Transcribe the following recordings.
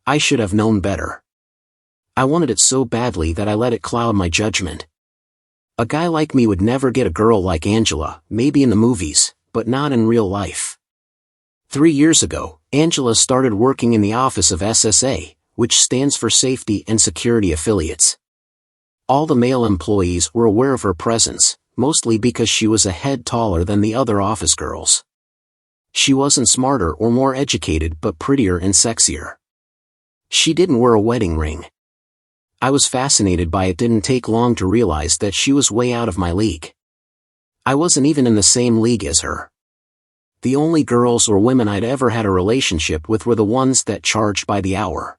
I should have known better. I wanted it so badly that I let it cloud my judgment. A guy like me would never get a girl like Angela, maybe in the movies, but not in real life. 3 years ago, Angela started working in the office of SSA, which stands for Safety and Security Affiliates. All the male employees were aware of her presence, mostly because she was a head taller than the other office girls. She wasn't smarter or more educated but prettier and sexier. She didn't wear a wedding ring. I was fascinated by it. Didn't take long to realize that she was way out of my league. I wasn't even in the same league as her. The only girls or women I'd ever had a relationship with were the ones that charged by the hour.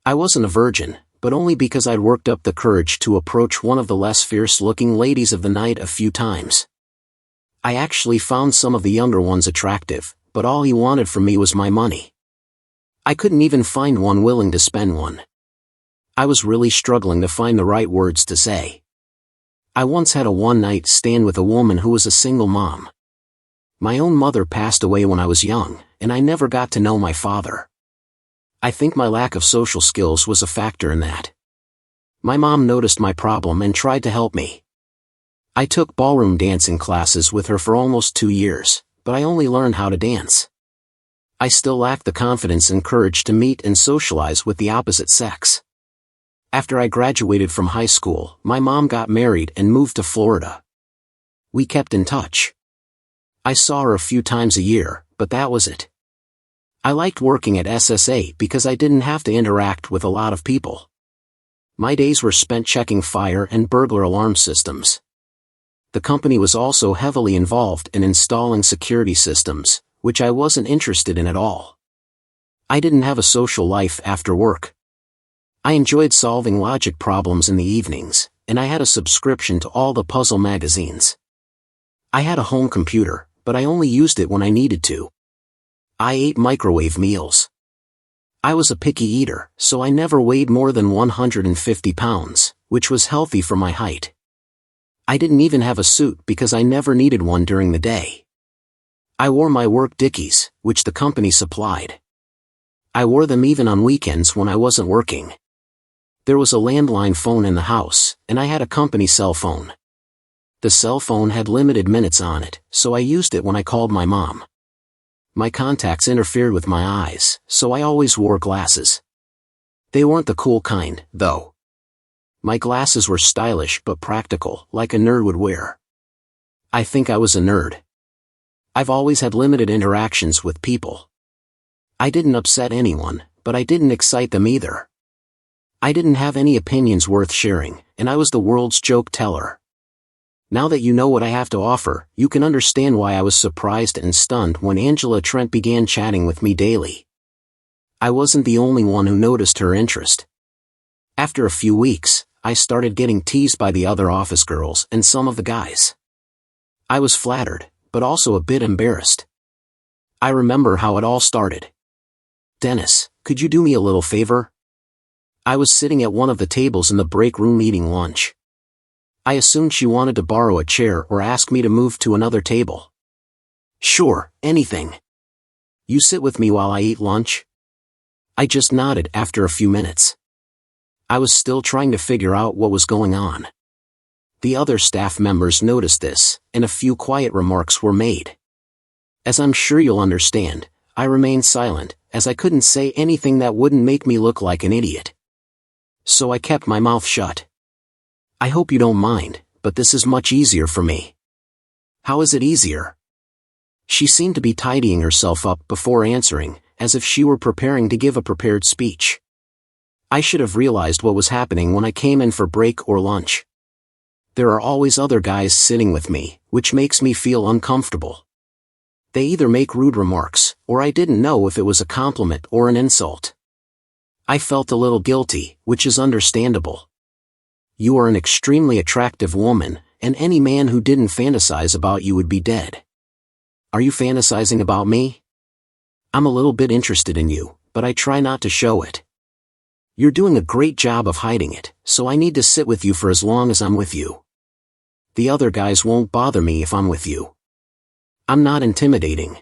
I wasn't a virgin, but only because I'd worked up the courage to approach one of the less fierce-looking ladies of the night a few times. I actually found some of the younger ones attractive, but all he wanted from me was my money. I couldn't even find one willing to spend one. I was really struggling to find the right words to say. I once had a one-night stand with a woman who was a single mom. My own mother passed away when I was young, and I never got to know my father. I think my lack of social skills was a factor in that. My mom noticed my problem and tried to help me. I took ballroom dancing classes with her for almost 2 years, but I only learned how to dance. I still lacked the confidence and courage to meet and socialize with the opposite sex. After I graduated from high school, my mom got married and moved to Florida. We kept in touch. I saw her a few times a year, but that was it. I liked working at SSA because I didn't have to interact with a lot of people. My days were spent checking fire and burglar alarm systems. The company was also heavily involved in installing security systems, which I wasn't interested in at all. I didn't have a social life after work. I enjoyed solving logic problems in the evenings, and I had a subscription to all the puzzle magazines. I had a home computer, but I only used it when I needed to. I ate microwave meals. I was a picky eater, so I never weighed more than 150 pounds, which was healthy for my height. I didn't even have a suit because I never needed one during the day. I wore my work dickies, which the company supplied. I wore them even on weekends when I wasn't working. There was a landline phone in the house, and I had a company cell phone. The cell phone had limited minutes on it, so I used it when I called my mom. My contacts interfered with my eyes, so I always wore glasses. They weren't the cool kind, though. My glasses were stylish but practical, like a nerd would wear. I think I was a nerd. I've always had limited interactions with people. I didn't upset anyone, but I didn't excite them either. I didn't have any opinions worth sharing, and I was the world's joke teller. Now that you know what I have to offer, you can understand why I was surprised and stunned when Angela Trent began chatting with me daily. I wasn't the only one who noticed her interest. After a few weeks, I started getting teased by the other office girls and some of the guys. I was flattered, but also a bit embarrassed. I remember how it all started. "Dennis, could you do me a little favor?" I was sitting at one of the tables in the break room eating lunch. I assumed she wanted to borrow a chair or ask me to move to another table. "Sure, anything. You sit with me while I eat lunch?" I just nodded after a few minutes. I was still trying to figure out what was going on. The other staff members noticed this, and a few quiet remarks were made. As I'm sure you'll understand, I remained silent, as I couldn't say anything that wouldn't make me look like an idiot. So I kept my mouth shut. "I hope you don't mind, but this is much easier for me." "How is it easier?" She seemed to be tidying herself up before answering, as if she were preparing to give a prepared speech. I should have realized what was happening when I came in for break or lunch. There are always other guys sitting with me, which makes me feel uncomfortable. They either make rude remarks, or I didn't know if it was a compliment or an insult. I felt a little guilty, which is understandable. You are an extremely attractive woman, and any man who didn't fantasize about you would be dead. Are you fantasizing about me? I'm a little bit interested in you, but I try not to show it. You're doing a great job of hiding it, so I need to sit with you for as long as I'm with you. The other guys won't bother me if I'm with you. I'm not intimidating.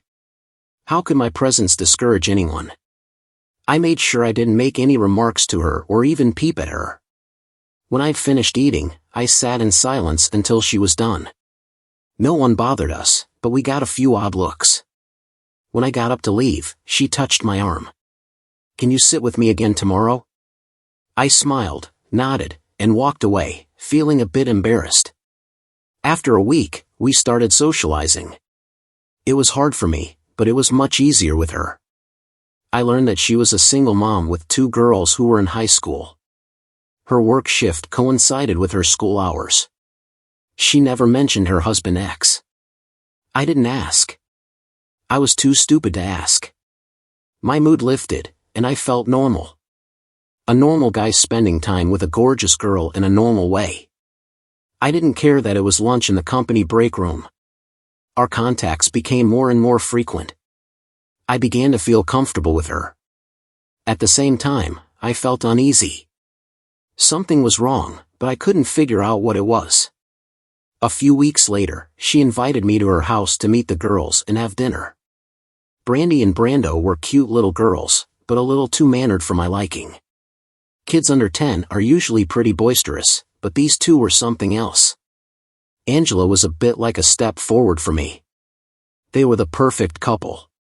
How could my presence discourage anyone? I made sure I didn't make any remarks to her or even peep at her. When I'd finished eating, I sat in silence until she was done. No one bothered us, but we got a few odd looks. When I got up to leave, she touched my arm. "Can you sit with me again tomorrow?" I smiled, nodded, and walked away, feeling a bit embarrassed. After a week, we started socializing. It was hard for me, but it was much easier with her. I learned that she was a single mom with 2 girls who were in high school. Her work shift coincided with her school hours. She never mentioned her husband ex. I didn't ask. I was too stupid to ask. My mood lifted, and I felt normal. A normal guy spending time with a gorgeous girl in a normal way. I didn't care that it was lunch in the company break room. Our contacts became more and more frequent. I began to feel comfortable with her. At the same time, I felt uneasy. Something was wrong, but I couldn't figure out what it was. A few weeks later, she invited me to her house to meet the girls and have dinner. Brandy and Brando were cute little girls, but a little too mannered for my liking. Kids under 10 are usually pretty boisterous, but these 2 were something else. Angela was a bit like a step forward for me. They were the perfect couple.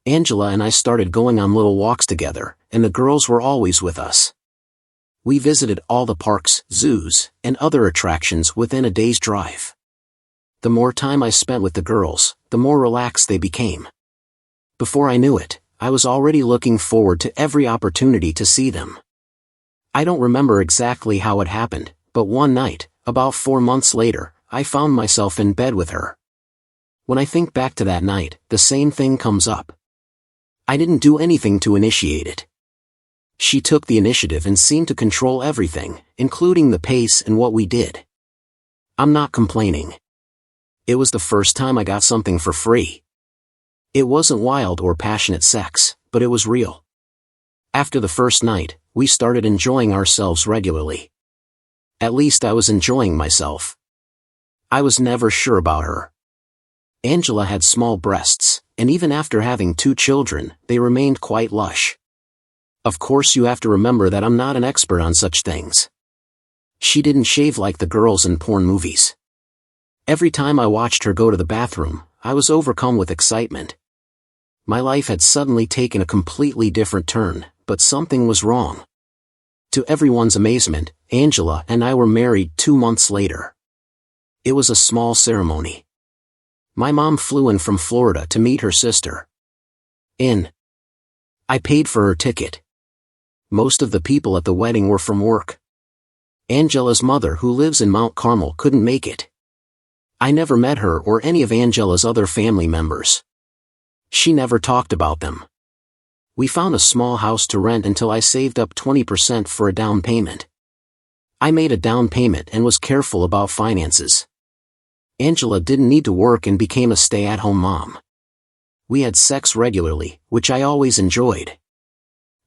Angela and I started going on little walks together, and the girls were always with us. We visited all the parks, zoos, and other attractions within a day's drive. The more time I spent with the girls, the more relaxed they became. Before I knew it, I was already looking forward to every opportunity to see them. I don't remember exactly how it happened, but one night, about 4 months later, I found myself in bed with her. When I think back to that night, the same thing comes up. I didn't do anything to initiate it. She took the initiative and seemed to control everything, including the pace and what we did. I'm not complaining. It was the first time I got something for free. It wasn't wild or passionate sex, but it was real. After the first night, we started enjoying ourselves regularly. At least I was enjoying myself. I was never sure about her. Angela had small breasts, and even after having 2 children, they remained quite lush. Of course you have to remember that I'm not an expert on such things. She didn't shave like the girls in porn movies. Every time I watched her go to the bathroom, I was overcome with excitement. My life had suddenly taken a completely different turn, but something was wrong. To everyone's amazement, Angela and I were married 2 months later. It was a small ceremony. My mom flew in from Florida to meet her sister. I paid for her ticket. Most of the people at the wedding were from work. Angela's mother, who lives in Mount Carmel, couldn't make it. I never met her or any of Angela's other family members. She never talked about them. We found a small house to rent until I saved up 20% for a down payment. I made a down payment and was careful about finances. Angela didn't need to work and became a stay-at-home mom. We had sex regularly, which I always enjoyed.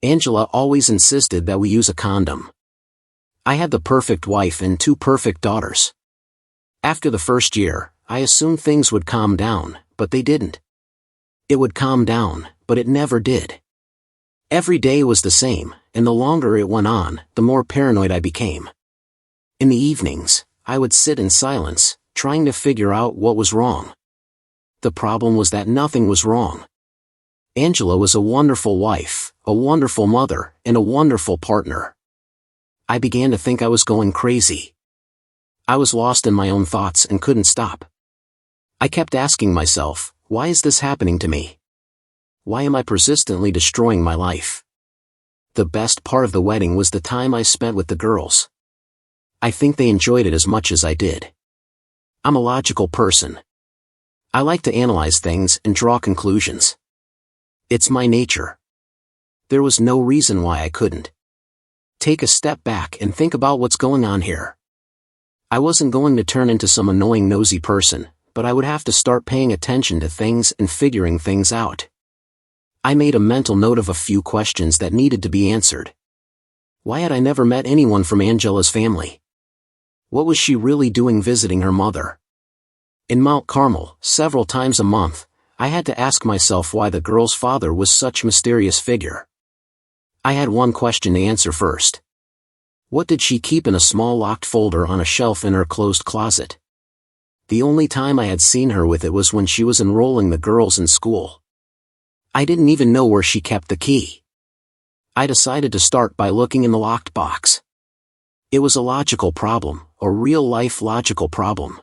Angela always insisted that we use a condom. I had the perfect wife and 2 perfect daughters. After the first year, I assumed things would calm down, but they didn't. It would calm down, but it never did. Every day was the same, and the longer it went on, the more paranoid I became. In the evenings, I would sit in silence, trying to figure out what was wrong. The problem was that nothing was wrong. Angela was a wonderful wife, a wonderful mother, and a wonderful partner. I began to think I was going crazy. I was lost in my own thoughts and couldn't stop. I kept asking myself, why is this happening to me? Why am I persistently destroying my life? The best part of the wedding was the time I spent with the girls. I think they enjoyed it as much as I did. I'm a logical person. I like to analyze things and draw conclusions. It's my nature. There was no reason why I couldn't. Take a step back and think about what's going on here. I wasn't going to turn into some annoying nosy person, but I would have to start paying attention to things and figuring things out. I made a mental note of a few questions that needed to be answered. Why had I never met anyone from Angela's family? What was she really doing visiting her mother? In Mount Carmel, several times a month, I had to ask myself why the girl's father was such a mysterious figure. I had one question to answer first. What did she keep in a small locked folder on a shelf in her closed closet? The only time I had seen her with it was when she was enrolling the girls in school. I didn't even know where she kept the key. I decided to start by looking in the locked box. It was a logical problem, a real-life logical problem.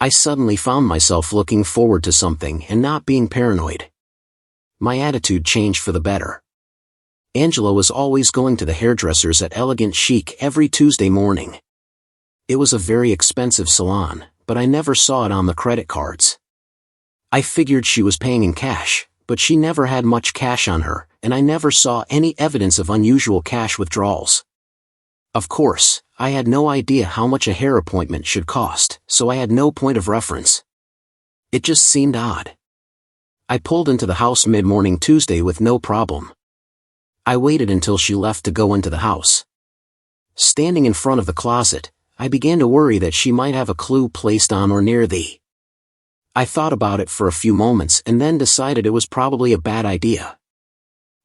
I suddenly found myself looking forward to something and not being paranoid. My attitude changed for the better. Angela was always going to the hairdressers at Elegant Chic every Tuesday morning. It was a very expensive salon, but I never saw it on the credit cards. I figured she was paying in cash, but she never had much cash on her, and I never saw any evidence of unusual cash withdrawals. Of course, I had no idea how much a hair appointment should cost, so I had no point of reference. It just seemed odd. I pulled into the house mid-morning Tuesday with no problem. I waited until she left to go into the house. Standing in front of the closet, I began to worry that she might have a clue placed on or near the. I thought about it for a few moments and then decided it was probably a bad idea.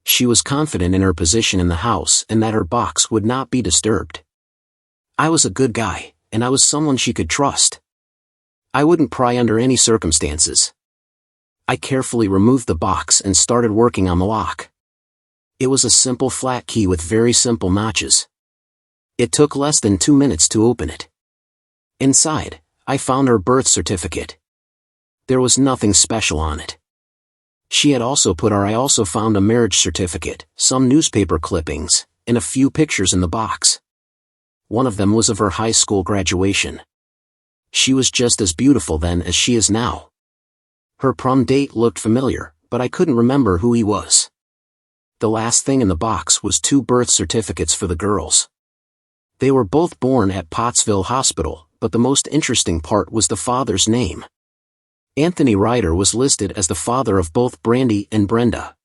She was confident in her position in the house and that her box would not be disturbed. I was a good guy, and I was someone she could trust. I wouldn't pry under any circumstances. I carefully removed the box and started working on the lock. It was a simple flat key with very simple notches. It took less than 2 minutes to open it. Inside, I found her birth certificate. There was nothing special on it. She had also put I also found a marriage certificate, some newspaper clippings, and a few pictures in the box. One of them was of her high school graduation. She was just as beautiful then as she is now. Her prom date looked familiar, but I couldn't remember who he was. The last thing in the box was 2 birth certificates for the girls. They were both born at Pottsville Hospital, but the most interesting part was the father's name. Anthony Ryder was listed as the father of both Brandy and Brenda.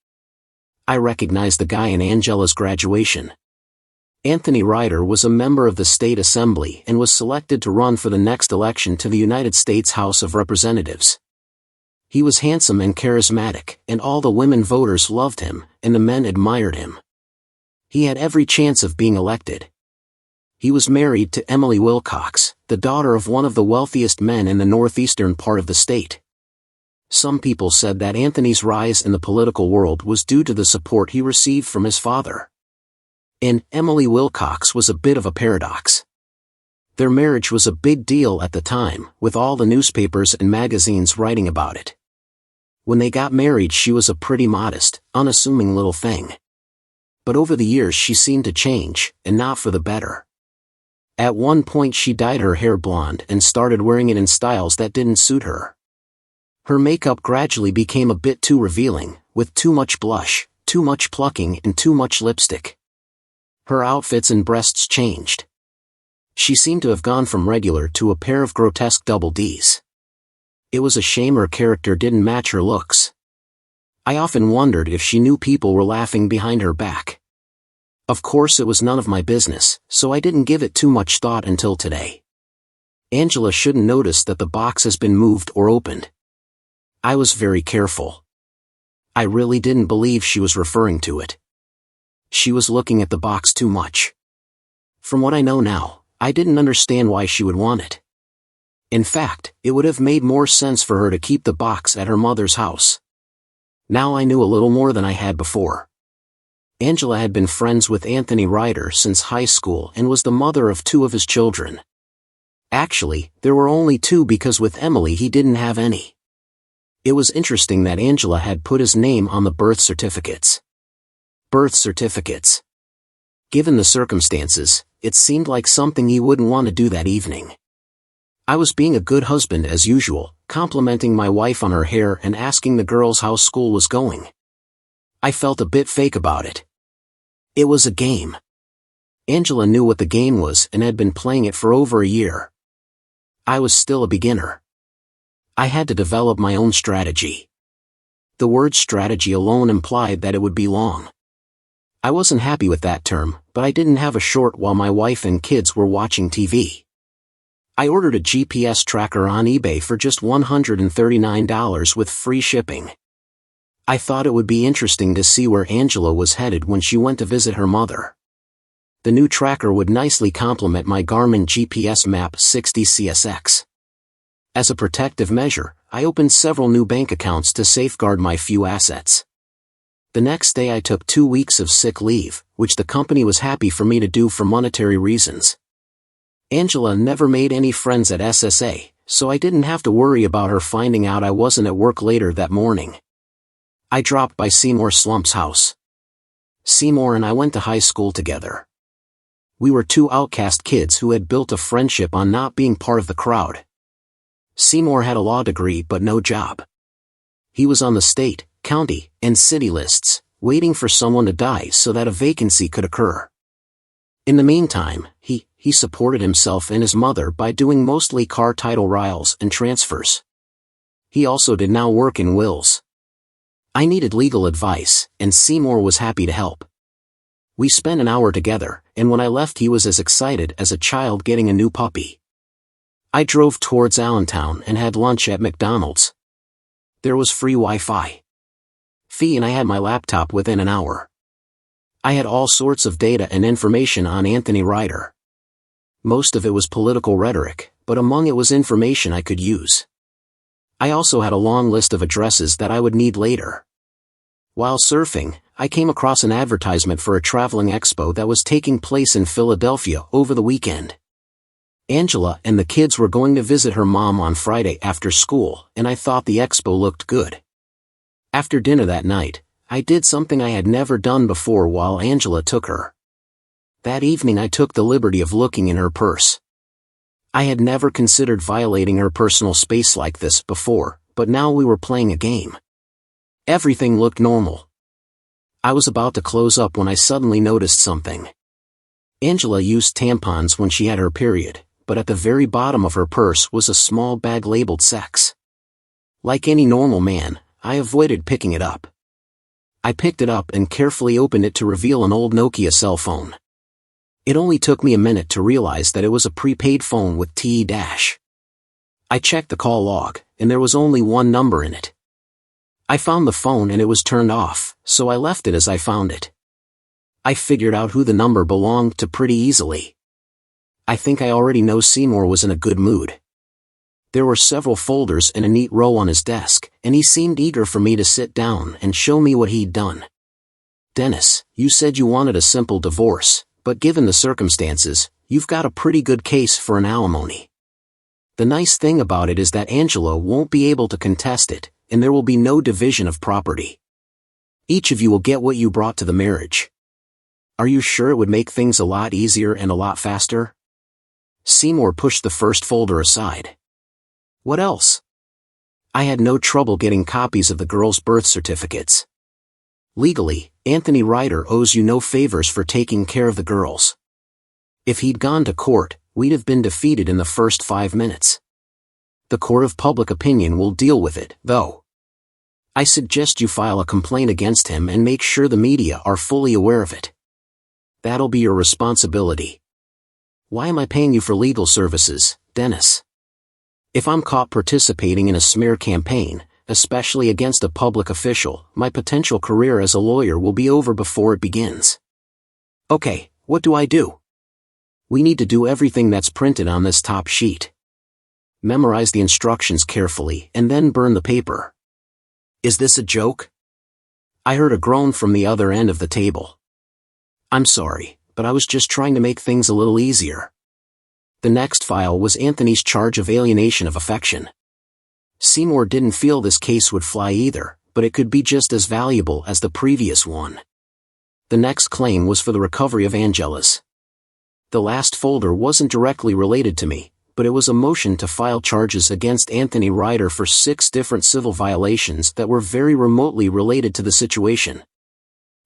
I recognized the guy in Angela's graduation. Anthony Ryder was a member of the state assembly and was selected to run for the next election to the United States House of Representatives. He was handsome and charismatic, and all the women voters loved him, and the men admired him. He had every chance of being elected. He was married to Emily Wilcox, the daughter of one of the wealthiest men in the northeastern part of the state. Some people said that Anthony's rise in the political world was due to the support he received from his father. And Emily Wilcox was a bit of a paradox. Their marriage was a big deal at the time, with all the newspapers and magazines writing about it. When they got married, she was a pretty modest, unassuming little thing. But over the years she seemed to change, and not for the better. At one point she dyed her hair blonde and started wearing it in styles that didn't suit her. Her makeup gradually became a bit too revealing, with too much blush, too much plucking and too much lipstick. Her outfits and breasts changed. She seemed to have gone from regular to a pair of grotesque double Ds. It was a shame her character didn't match her looks. I often wondered if she knew people were laughing behind her back. Of course it was none of my business, so I didn't give it too much thought until today. Angela shouldn't notice that the box has been moved or opened. I was very careful. I really didn't believe she was referring to it. She was looking at the box too much. From what I know now, I didn't understand why she would want it. In fact, it would have made more sense for her to keep the box at her mother's house. Now I knew a little more than I had before. Angela had been friends with Anthony Ryder since high school and was the mother of 2 of his children. Actually, there were only 2 because with Emily he didn't have any. It was interesting that Angela had put his name on the birth certificates. Birth certificates. Given the circumstances, it seemed like something he wouldn't want to do that evening. I was being a good husband as usual, complimenting my wife on her hair and asking the girls how school was going. I felt a bit fake about it. It was a game. Angela knew what the game was and had been playing it for over a year. I was still a beginner. I had to develop my own strategy. The word strategy alone implied that it would be long. I wasn't happy with that term, but I didn't have a short while my wife and kids were watching TV. I ordered a GPS tracker on eBay for just $139 with free shipping. I thought it would be interesting to see where Angela was headed when she went to visit her mother. The new tracker would nicely complement my Garmin GPS Map 60 CSX. As a protective measure, I opened several new bank accounts to safeguard my few assets. The next day I took 2 weeks of sick leave, which the company was happy for me to do for monetary reasons. Angela never made any friends at SSA, so I didn't have to worry about her finding out I wasn't at work later that morning. I dropped by Seymour Slump's house. Seymour and I went to high school together. We were two outcast kids who had built a friendship on not being part of the crowd. Seymour had a law degree but no job. He was on the state, county, and city lists, waiting for someone to die so that a vacancy could occur. In the meantime, he supported himself and his mother by doing mostly car title riles and transfers. He also did now work in wills. I needed legal advice, and Seymour was happy to help. We spent an hour together, and when I left he was as excited as a child getting a new puppy. I drove towards Allentown and had lunch at McDonald's. There was free Wi-Fi. Fee and I had my laptop within an hour. I had all sorts of data and information on Anthony Ryder. Most of it was political rhetoric, but among it was information I could use. I also had a long list of addresses that I would need later. While surfing, I came across an advertisement for a traveling expo that was taking place in Philadelphia over the weekend. Angela and the kids were going to visit her mom on Friday after school, and I thought the expo looked good. After dinner that night, I did something I had never done before while Angela took her. That evening I took the liberty of looking in her purse. I had never considered violating her personal space like this before, but now we were playing a game. Everything looked normal. I was about to close up when I suddenly noticed something. Angela used tampons when she had her period, but at the very bottom of her purse was a small bag labeled sex. Like any normal man, I avoided picking it up. I picked it up and carefully opened it to reveal an old Nokia cell phone. It only took me a minute to realize that it was a prepaid phone with TE-. I checked the call log, and there was only one number in it. I found the phone and it was turned off, so I left it as I found it. I figured out who the number belonged to pretty easily. I think I already know Seymour was in a good mood. There were several folders in a neat row on his desk, and he seemed eager for me to sit down and show me what he'd done. "Dennis, you said you wanted a simple divorce, but given the circumstances, you've got a pretty good case for an alimony. The nice thing about it is that Angela won't be able to contest it, and there will be no division of property. Each of you will get what you brought to the marriage. Are you sure it would make things a lot easier and a lot faster?" Seymour pushed the first folder aside. "What else?" I had no trouble getting copies of the girls' birth certificates. Legally, Anthony Ryder owes you no favors for taking care of the girls. If he'd gone to court, we'd have been defeated in the first 5 minutes. The court of public opinion will deal with it, though. I suggest you file a complaint against him and make sure the media are fully aware of it. That'll be your responsibility. Why am I paying you for legal services, Dennis? If I'm caught participating in a smear campaign, especially against a public official, my potential career as a lawyer will be over before it begins. Okay, what do I do? We need to do everything that's printed on this top sheet. Memorize the instructions carefully and then burn the paper. Is this a joke? I heard a groan from the other end of the table. I'm sorry, but I was just trying to make things a little easier. The next file was Anthony's charge of alienation of affection. Seymour didn't feel this case would fly either, but it could be just as valuable as the previous one. The next claim was for the recovery of Angela's. The last folder wasn't directly related to me, but it was a motion to file charges against Anthony Ryder for 6 different civil violations that were very remotely related to the situation.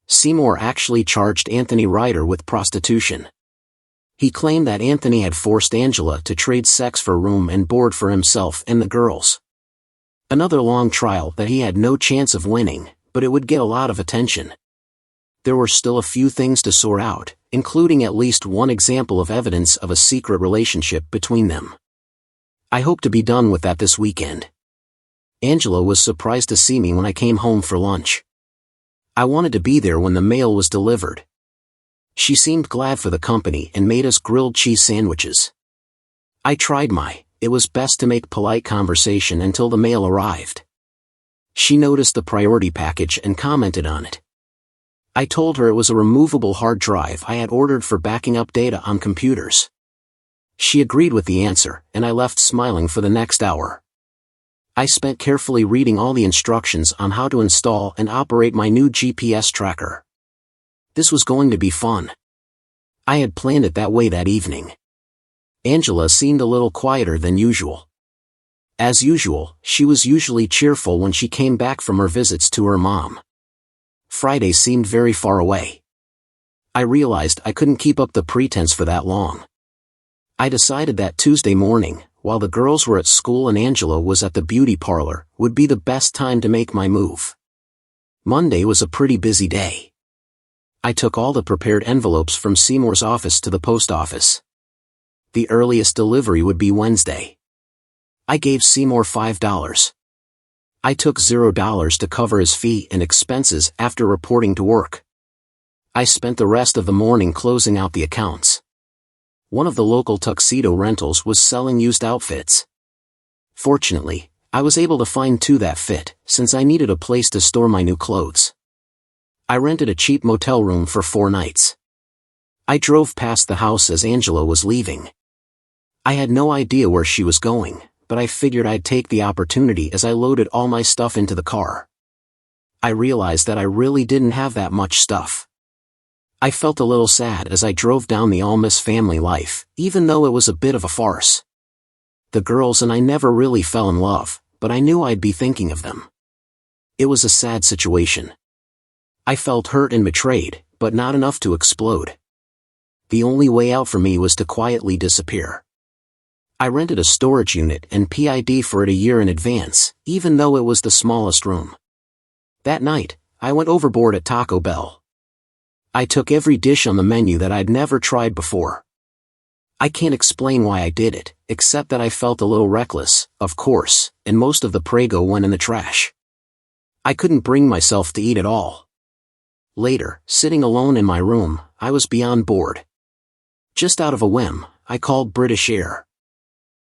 Seymour actually charged Anthony Ryder with prostitution. He claimed that Anthony had forced Angela to trade sex for room and board for himself and the girls. Another long trial that he had no chance of winning, but it would get a lot of attention. There were still a few things to sort out, including at least one example of evidence of a secret relationship between them. I hope to be done with that this weekend. Angela was surprised to see me when I came home for lunch. I wanted to be there when the mail was delivered. She seemed glad for the company and made us grilled cheese sandwiches. I tried it was best to make polite conversation until the mail arrived. She noticed the priority package and commented on it. I told her it was a removable hard drive I had ordered for backing up data on computers. She agreed with the answer, and I left smiling for the next hour. I spent carefully reading all the instructions on how to install and operate my new GPS tracker. This was going to be fun. I had planned it that way that evening. Angela seemed a little quieter than usual. As usual, she was usually cheerful when she came back from her visits to her mom. Friday seemed very far away. I realized I couldn't keep up the pretense for that long. I decided that Tuesday morning, while the girls were at school and Angela was at the beauty parlor, would be the best time to make my move. Monday was a pretty busy day. I took all the prepared envelopes from Seymour's office to the post office. The earliest delivery would be Wednesday. I gave Seymour $5. I took $0 to cover his fee and expenses after reporting to work. I spent the rest of the morning closing out the accounts. One of the local tuxedo rentals was selling used outfits. Fortunately, I was able to find two that fit, since I needed a place to store my new clothes. I rented a cheap motel room for 4 nights. I drove past the house as Angela was leaving. I had no idea where she was going, but I figured I'd take the opportunity as I loaded all my stuff into the car. I realized that I really didn't have that much stuff. I felt a little sad as I drove down the Almas family life, even though it was a bit of a farce. The girls and I never really fell in love, but I knew I'd be thinking of them. It was a sad situation. I felt hurt and betrayed, but not enough to explode. The only way out for me was to quietly disappear. I rented a storage unit and PID for it a year in advance, even though it was the smallest room. That night, I went overboard at Taco Bell. I took every dish on the menu that I'd never tried before. I can't explain why I did it, except that I felt a little reckless, of course, and most of the Prego went in the trash. I couldn't bring myself to eat it all. Later, sitting alone in my room, I was beyond bored. Just out of a whim, I called British Air.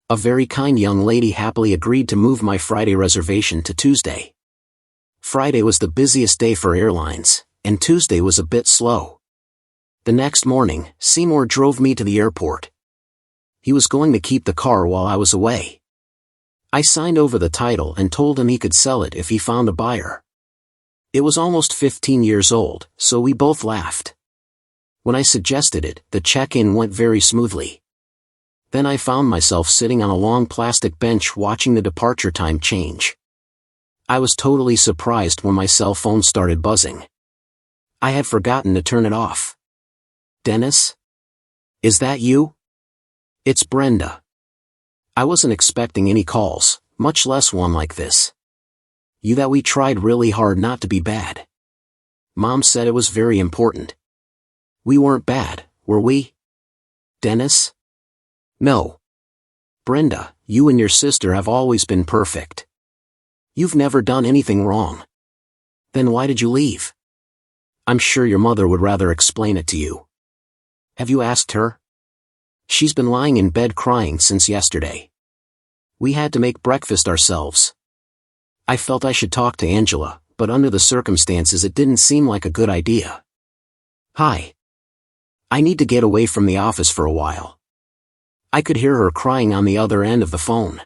A very kind young lady happily agreed to move my Friday reservation to Tuesday. Friday was the busiest day for airlines, and Tuesday was a bit slow. The next morning, Seymour drove me to the airport. He was going to keep the car while I was away. I signed over the title and told him he could sell it if he found a buyer. It was almost 15 years old, so we both laughed. When I suggested it, the check-in went very smoothly. Then I found myself sitting on a long plastic bench watching the departure time change. I was totally surprised when my cell phone started buzzing. I had forgotten to turn it off. Dennis? Is that you? It's Brenda. I wasn't expecting any calls, much less one like this. You that we tried really hard not to be bad. Mom said it was very important. We weren't bad, were we? Dennis? No. Brenda, you and your sister have always been perfect. You've never done anything wrong. Then why did you leave? I'm sure your mother would rather explain it to you. Have you asked her? She's been lying in bed crying since yesterday. We had to make breakfast ourselves. I felt I should talk to Angela, but under the circumstances it didn't seem like a good idea. Hi. I need to get away from the office for a while. I could hear her crying on the other end of the phone.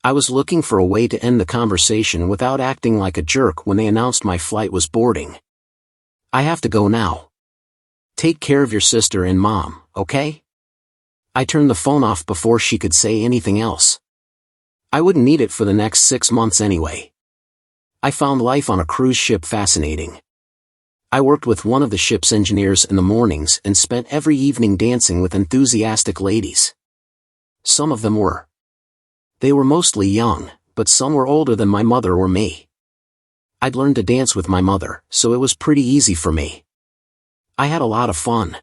I was looking for a way to end the conversation without acting like a jerk when they announced my flight was boarding. I have to go now. Take care of your sister and Mom, okay? I turned the phone off before she could say anything else. I wouldn't need it for the next 6 months anyway. I found life on a cruise ship fascinating. I worked with one of the ship's engineers in the mornings and spent every evening dancing with enthusiastic ladies. Some of them were. They were mostly young, but some were older than my mother or me. I'd learned to dance with my mother, so it was pretty easy for me. I had a lot of fun.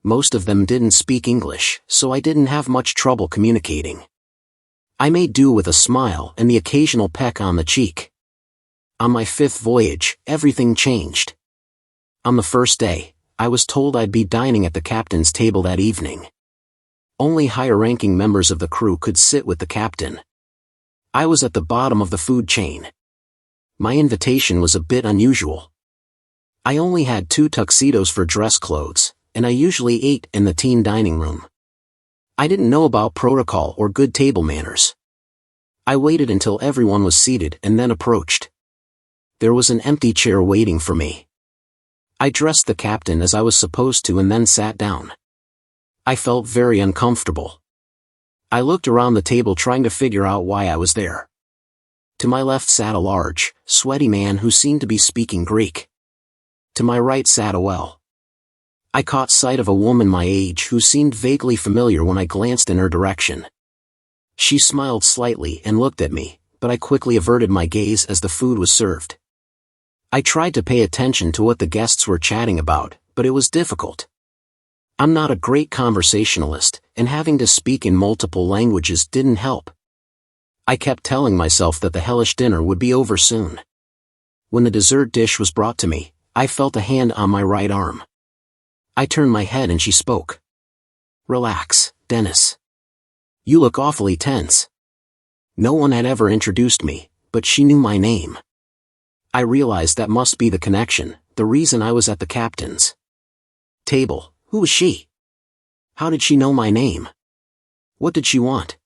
Most of them didn't speak English, so I didn't have much trouble communicating. I made do with a smile and the occasional peck on the cheek. On my 5th voyage, everything changed. On the first day, I was told I'd be dining at the captain's table that evening. Only higher-ranking members of the crew could sit with the captain. I was at the bottom of the food chain. My invitation was a bit unusual. I only had 2 tuxedos for dress clothes, and I usually ate in the teen dining room. I didn't know about protocol or good table manners. I waited until everyone was seated and then approached. There was an empty chair waiting for me. I dressed the captain as I was supposed to and then sat down. I felt very uncomfortable. I looked around the table trying to figure out why I was there. To my left sat a large, sweaty man who seemed to be speaking Greek. To my right sat a well. I caught sight of a woman my age who seemed vaguely familiar when I glanced in her direction. She smiled slightly and looked at me, but I quickly averted my gaze as the food was served. I tried to pay attention to what the guests were chatting about, but it was difficult. I'm not a great conversationalist, and having to speak in multiple languages didn't help. I kept telling myself that the hellish dinner would be over soon. When the dessert dish was brought to me, I felt a hand on my right arm. I turned my head and she spoke. "Relax, Dennis. You look awfully tense." No one had ever introduced me, but she knew my name. I realized that must be the connection, the reason I was at the captain's table. Who was she? How did she know my name? What did she want?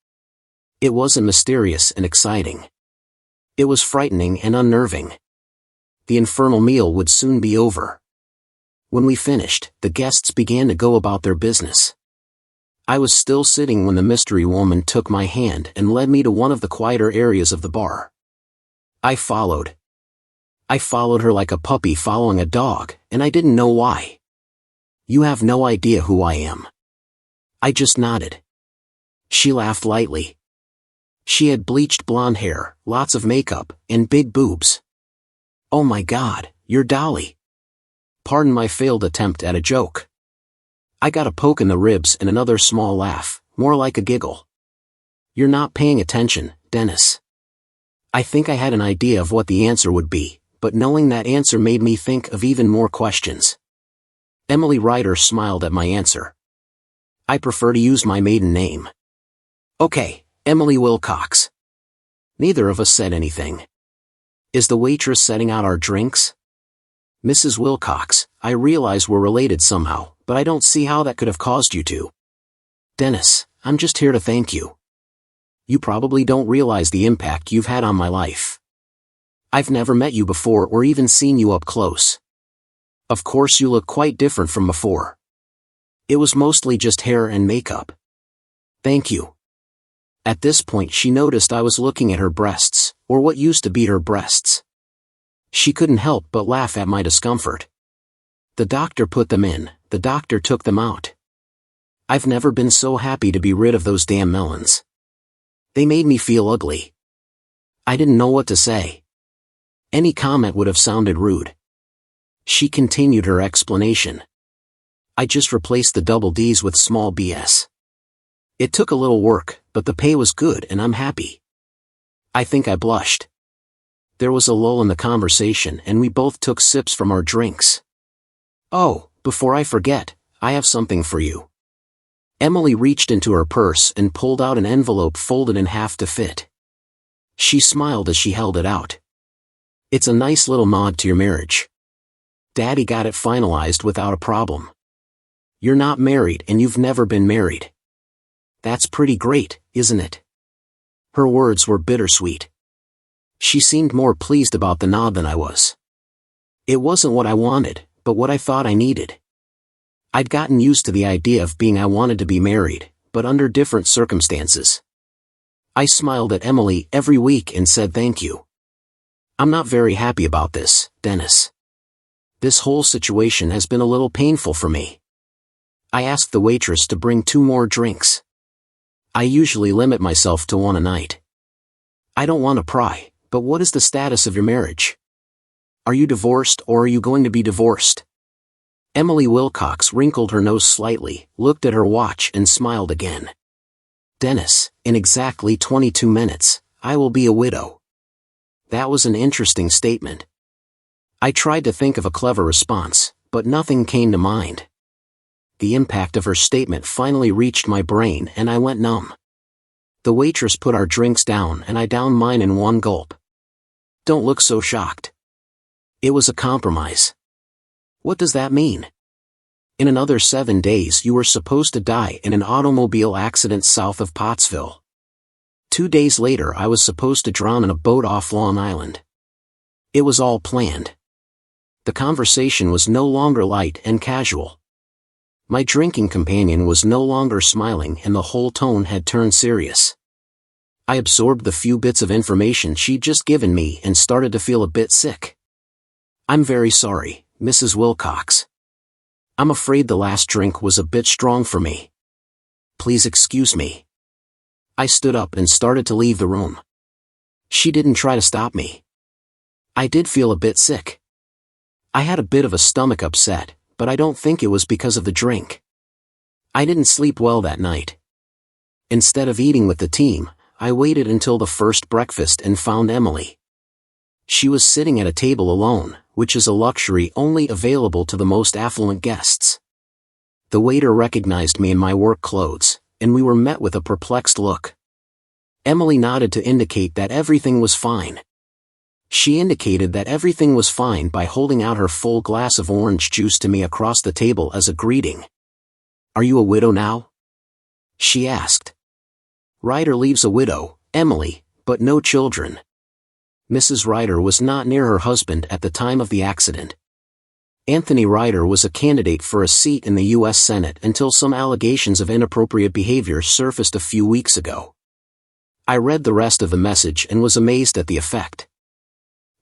It wasn't mysterious and exciting. It was frightening and unnerving. The infernal meal would soon be over. When we finished, the guests began to go about their business. I was still sitting when the mystery woman took my hand and led me to one of the quieter areas of the bar. I followed. I followed her like a puppy following a dog, and I didn't know why. "You have no idea who I am." I just nodded. She laughed lightly. She had bleached blonde hair, lots of makeup, and big boobs. "Oh my God, you're Dolly." Pardon my failed attempt at a joke. I got a poke in the ribs and another small laugh, more like a giggle. "You're not paying attention, Dennis." I think I had an idea of what the answer would be, but knowing that answer made me think of even more questions. Emily Ryder smiled at my answer. "I prefer to use my maiden name." "Okay, Emily Wilcox." Neither of us said anything. "Is the waitress setting out our drinks?" "Mrs. Wilcox, I realize we're related somehow, but I don't see how that could have caused you to." "Dennis, I'm just here to thank you. You probably don't realize the impact you've had on my life. I've never met you before or even seen you up close. Of course you look quite different from before. It was mostly just hair and makeup. Thank you." At this point she noticed I was looking at her breasts, or what used to be her breasts. She couldn't help but laugh at my discomfort. "The doctor put them in, the doctor took them out. I've never been so happy to be rid of those damn melons. They made me feel ugly." I didn't know what to say. Any comment would have sounded rude. She continued her explanation. "I just replaced the double D's with small BS. It took a little work, but the pay was good and I'm happy." I think I blushed. There was a lull in the conversation and we both took sips from our drinks. "Oh, before I forget, I have something for you." Emily reached into her purse and pulled out an envelope folded in half to fit. She smiled as she held it out. "It's a nice little nod to your marriage. Daddy got it finalized without a problem. You're not married and you've never been married. That's pretty great, isn't it?" Her words were bittersweet. She seemed more pleased about the nod than I was. It wasn't what I wanted, but what I thought I needed. I'd gotten used to the idea of being I wanted to be married, but under different circumstances. I smiled at Emily every week and said thank you. "I'm not very happy about this, Dennis. This whole situation has been a little painful for me." I asked the waitress to bring 2 more drinks. I usually limit myself to 1 a night. "I don't want to pry, but what is the status of your marriage? Are you divorced or are you going to be divorced?" Emily Wilcox wrinkled her nose slightly, looked at her watch and smiled again. Dennis, in exactly 22 minutes, I will be a widow. That was an interesting statement. I tried to think of a clever response, but nothing came to mind. The impact of her statement finally reached my brain and I went numb. The waitress put our drinks down and I downed mine in one gulp. Don't look so shocked. It was a compromise. What does that mean? In another 7 days you were supposed to die in an automobile accident south of Pottsville. 2 days later I was supposed to drown in a boat off Long Island. It was all planned. The conversation was no longer light and casual. My drinking companion was no longer smiling and the whole tone had turned serious. I absorbed the few bits of information she'd just given me and started to feel a bit sick. I'm very sorry, Mrs. Wilcox. I'm afraid the last drink was a bit strong for me. Please excuse me. I stood up and started to leave the room. She didn't try to stop me. I did feel a bit sick. I had a bit of a stomach upset, but I don't think it was because of the drink. I didn't sleep well that night. Instead of eating with the team, I waited until the first breakfast and found Emily. She was sitting at a table alone, which is a luxury only available to the most affluent guests. The waiter recognized me in my work clothes, and we were met with a perplexed look. Emily nodded to indicate that everything was fine. She indicated that everything was fine by holding out her full glass of orange juice to me across the table as a greeting. Are you a widow now? She asked. Ryder leaves a widow, Emily, but no children. Mrs. Ryder was not near her husband at the time of the accident. Anthony Ryder was a candidate for a seat in the U.S. Senate until some allegations of inappropriate behavior surfaced a few weeks ago. I read the rest of the message and was amazed at the effect.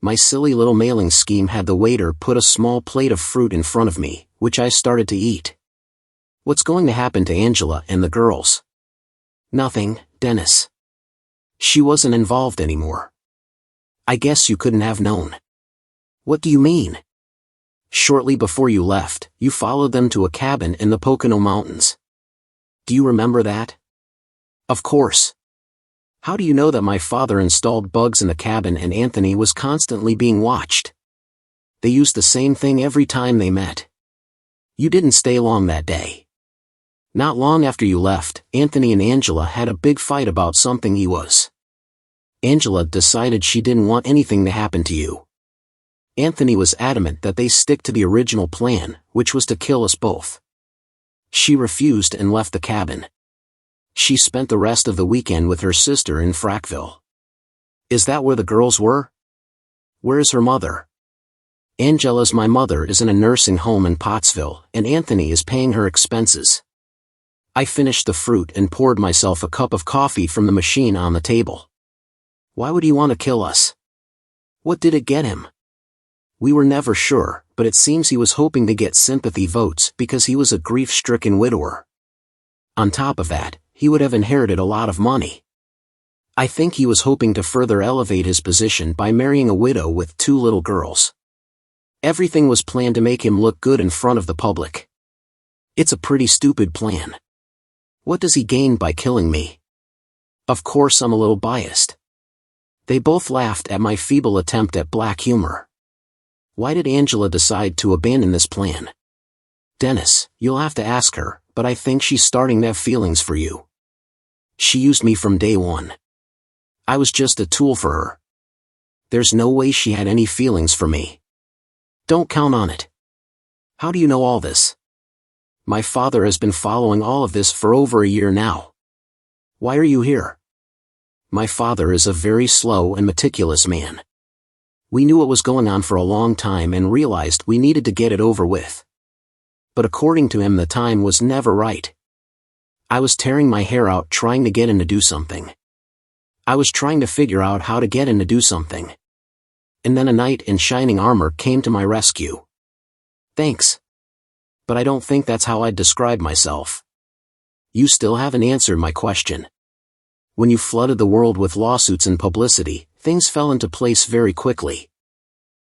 My silly little mailing scheme had the waiter put a small plate of fruit in front of me, which I started to eat. What's going to happen to Angela and the girls? Nothing, Dennis. She wasn't involved anymore. I guess you couldn't have known. What do you mean? Shortly before you left, you followed them to a cabin in the Pocono Mountains. Do you remember that? Of course. How do you know that my father installed bugs in the cabin and Anthony was constantly being watched? They used the same thing every time they met. You didn't stay long that day. Not long after you left, Anthony and Angela had a big fight about something he was. Angela decided she didn't want anything to happen to you. Anthony was adamant that they stick to the original plan, which was to kill us both. She refused and left the cabin. She spent the rest of the weekend with her sister in Frackville. Is that where the girls were? Where's her mother? My mother is in a nursing home in Pottsville, and Anthony is paying her expenses. I finished the fruit and poured myself a cup of coffee from the machine on the table. Why would he want to kill us? What did it get him? We were never sure, but it seems he was hoping to get sympathy votes because he was a grief-stricken widower. On top of that, he would have inherited a lot of money. I think he was hoping to further elevate his position by marrying a widow with 2 little girls. Everything was planned to make him look good in front of the public. It's a pretty stupid plan. What does he gain by killing me? Of course I'm a little biased. They both laughed at my feeble attempt at black humor. Why did Angela decide to abandon this plan? Dennis, you'll have to ask her, but I think she's starting to have feelings for you. She used me from day one. I was just a tool for her. There's no way she had any feelings for me. Don't count on it. How do you know all this? My father has been following all of this for over a year now. Why are you here? My father is a very slow and meticulous man. We knew what was going on for a long time and realized we needed to get it over with. But according to him the time was never right. I was tearing my hair out trying to get him to do something. I was trying to figure out how to get him to do something. And then a knight in shining armor came to my rescue. Thanks. But I don't think that's how I'd describe myself. You still haven't answered my question. When you flooded the world with lawsuits and publicity, things fell into place very quickly.